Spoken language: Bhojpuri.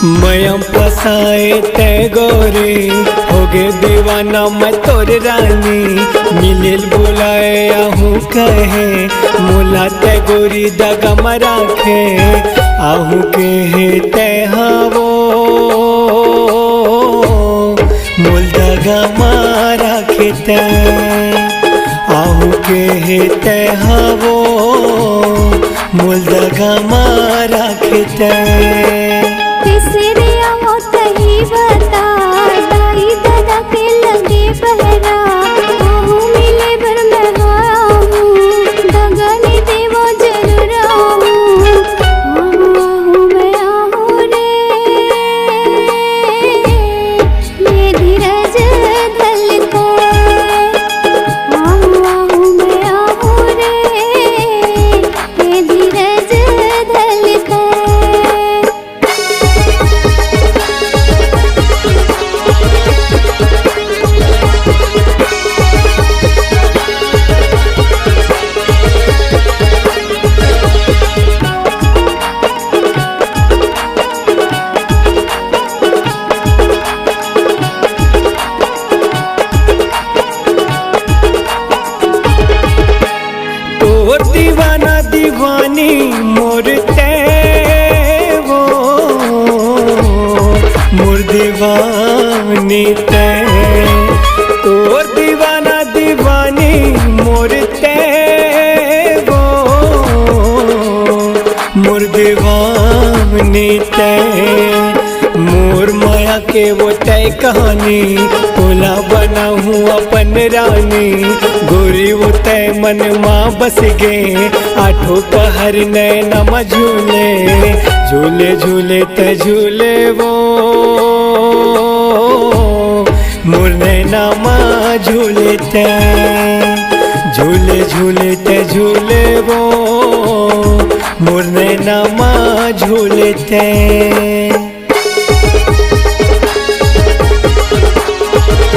मयम फसाए ते गोरे हो गे दीवाना मैं तोर रानी मिलिल बुलाए आहू कहे मुला ते गोरी दगा मराखे आहू के हे ते हावो मुल दगा मारा खेते आहू के हे ते हावो मुल दगा मारा खेते दादा के लगे पहरा आहू मिले भर में आहू दगा नहीं देवो जरूर आहू मैं आहू रे ये धीरज धल के आहू मैं आहू रे ये धीरज धल के। दीवाना दीवानी मोरते वो मोर दीवानी ते तोर दीवाना दीवानी मोरते वो मोर दीवानी ते मोर माया के वो तय कहानी तोला बना हूँ अपन रानी गोरी वो तय मन माँ बस गे आठों पहर नैना में झूले झूले झूले ते झूले वो मोर नैना माँ झूले ते झूले झूले ते झूले वो मोर नैना माँ झूले ते।